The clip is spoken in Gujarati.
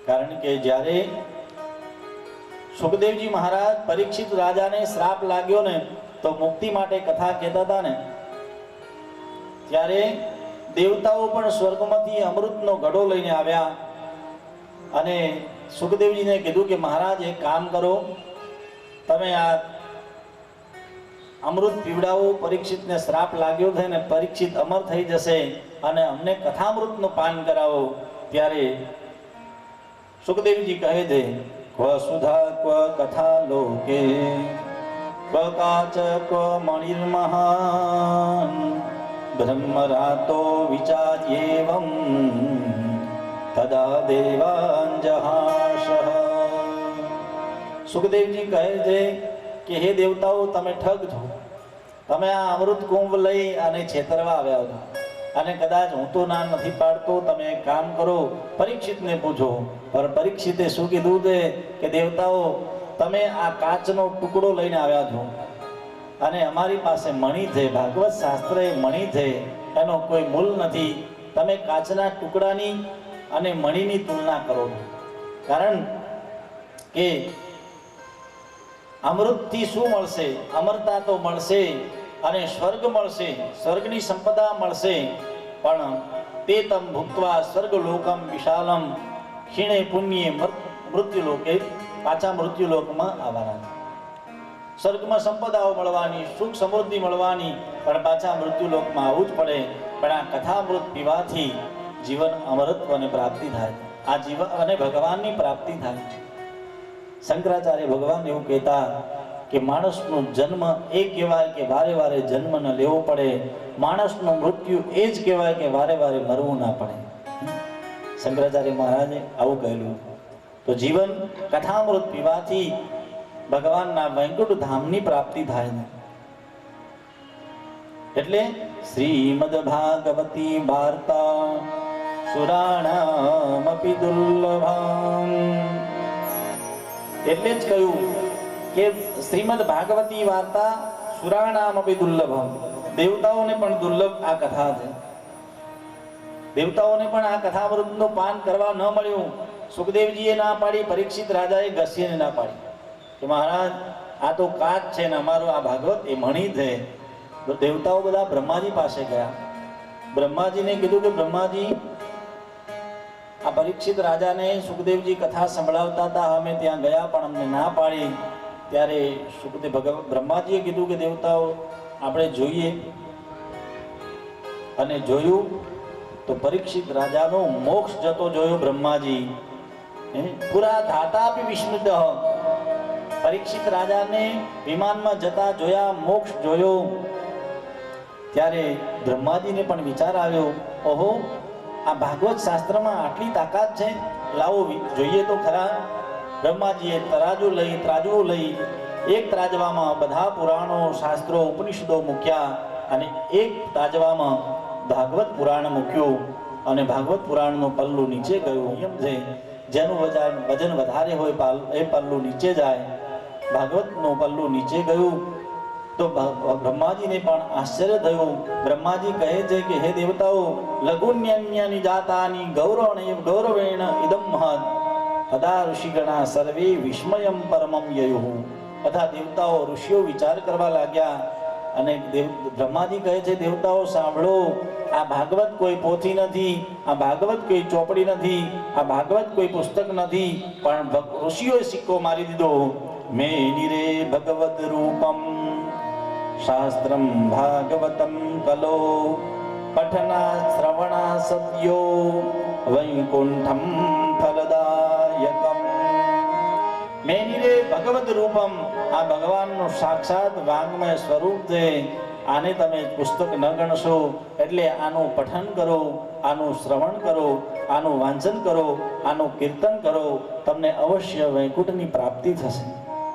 કારણ કે જ્યારે સુખદેવજી મહારાજ પરીક્ષિત રાજાને શ્રાપ લાગ્યો ને તો મુક્તિ માટે કથા કહેતા હતા ને, ત્યારે દેવતાઓ પણ સ્વર્ગમાંથી અમૃતનો ઘડો લઈને આવ્યા અને સુખદેવજીને કીધું કે મહારાજ એક કામ કરો, તમે આ અમૃત પીવડાવો, પરીક્ષિતને શ્રાપ લાગ્યો છે ને પરીક્ષિત અમર થઈ જશે અને અમને કથામૃતનું પાન કરાવો. ત્યારે સુખદેવજી કહે છે, ક્વ સુધા ક્વ કથા લોકે ક્વ કાચ ક્વ મણિર્મહાન બ્રહ્મરાતો વિચાર્યેવં તદા દેવાંજહાશ. સુખદેવજી કહે છે કે હે દેવતાઓ, તમે ઠગ છો, તમે આ અમૃત કુંભ લઈ અને છેતરવા આવ્યા છો અને કદાચ હું તો ના નથી પાડતો, તમે એક કામ કરો, પરીક્ષિતને પૂછો. પણ પરીક્ષિતે શું કીધું છે કે દેવતાઓ, તમે આ કાચનો ટુકડો લઈને આવ્યા છો અને અમારી પાસે મણિ છે, ભાગવત શાસ્ત્ર એ મણિ છે, એનો કોઈ મૂલ નથી. તમે કાચના ટુકડાની અને મણિની તુલના કરો, કારણ કે અમૃતથી શું મળશે? અમરતા તો મળશે અને સ્વર્ગ મળશે, સ્વર્ગની સંપદા મળશે, પણ તે તમ ભૂક્ત્વા સ્વર્ગલોકમ વિશાલમ ક્ષીણે પુણ્યે મૃત્યુલોકે, પાછા મૃત્યુલોકમાં આવવાના છે. સ્વર્ગમાં સંપદાઓ મળવાની, સુખ સમૃદ્ધિ મળવાની, પણ પાછા મૃત્યુલોકમાં આવવું જ પડે. પણ આ કથામૃત પીવાથી જીવન અમરત્વને પ્રાપ્તિ થાય, આ જીવન અને ભગવાનની પ્રાપ્તિ થાય. શંકરાચાર્ય ભગવાન એવું કહેતા કે માણસનો જન્મ એ કહેવાય કે વારે વારે જન્મ ન લેવો પડે, માણસનું મૃત્યુ એ જ કહેવાય કે વારે વારે મરવું ના પડે. શંકરાચાર્ય મહારાજે આવું કહેલું. તો જીવન કથામૃત પીવાથી ભગવાનના વૈકુંઠ ધામની પ્રાપ્તિ થાય છે. એટલે શ્રીમદ ભાગવતી વાર્તા સુરાણામપી દુર્લભમ, એટલે જ કહ્યું કે શ્રીમદ ભાગવતી વાર્તા સુરાણામપી દુર્લભમ, દેવતાઓને પણ દુર્લભ આ કથા છે. દેવતાઓને પણ આ કથામૃતનું પાન કરવા ન મળ્યું. સુખદેવજીએ ના પાડી, પરીક્ષિત રાજાએ ગસ્યને ના પાડી કે મહારાજ આ તો કાચ છે ને અમારો આ ભાગવત એ મણિ છે. તો દેવતાઓ બધા બ્રહ્માજી પાસે ગયા. બ્રહ્માજીને કીધું કે બ્રહ્માજી, આ પરીક્ષિત રાજાને સુખદેવજી કથા સંભળાવતા હતા, અમે ત્યાં ગયા પણ અમને ના પાડી. ત્યારે બ્રહ્માજીએ કીધું કે દેવતાઓ આપણે જોઈએ. અને જોયું તો પરીક્ષિત રાજાનો મોક્ષ જતો જોયો બ્રહ્માજી. પુરા ધાતાપી વિસ્મૃત, પરીક્ષિત રાજાને વિમાનમાં જતા જોયા, મોક્ષ જોયો. ત્યારે બ્રહ્માજીને પણ વિચાર આવ્યો, ઓહો, આ ભાગવત શાસ્ત્રમાં આટલી તાકાત છે, લાવો જોઈએ તો ખરા. બ્રહ્માજીએ ત્રાજવું લઈ એક ત્રાજવામાં બધા પુરાણો, શાસ્ત્રો, ઉપનિષદો મૂક્યા અને એક ત્રાજવામાં ભાગવત પુરાણ મૂક્યું. અને ભાગવત પુરાણનું પલ્લું નીચે ગયું. એમ છે જેનું વજન વધારે હોય એ પલ્લું નીચે જાય. ભાગવતનું પલ્લું નીચે ગયું તો બ્રહ્માજીને પણ આશ્ચર્ય થયું. બ્રહ્માજી કહે છે કે હે દેવતાઓ, લઘુન્યન્યાની જાતાની ગૌરવેણ ઇદમ મહદ તથા ઋષિગણા સર્વે વિસ્મયમ પરમમ યયુઃ. તથા દેવતાઓ, ઋષિઓ વિચાર કરવા લાગ્યા અને બ્રહ્માજી કહે છે, દેવતાઓ સાંભળો, આ ભાગવત કોઈ પોથી નથી, આ ભાગવત કોઈ ચોપડી નથી, આ ભાગવત કોઈ પુસ્તક નથી, પણ ઋષિઓએ સિક્કો મારી દીધો. મેનિરે ભગવદ રૂપમ શાસ્ત્રમ ભાગવતમ કલો પઠના શ્રવણા સદ્યો વૈકુંઠમ ફલદાયકમ. મેનિરે ભગવદ રૂપમ, આ ભગવાનનું સાક્ષાત વાંગમય સ્વરૂપ છે. આને તમે પુસ્તક ન ગણશો, એટલે આનું પઠન કરો, આનું શ્રવણ કરો, આનું વાંચન કરો, આનું કીર્તન કરો, તમને અવશ્ય વૈકુંઠની પ્રાપ્તિ થશે.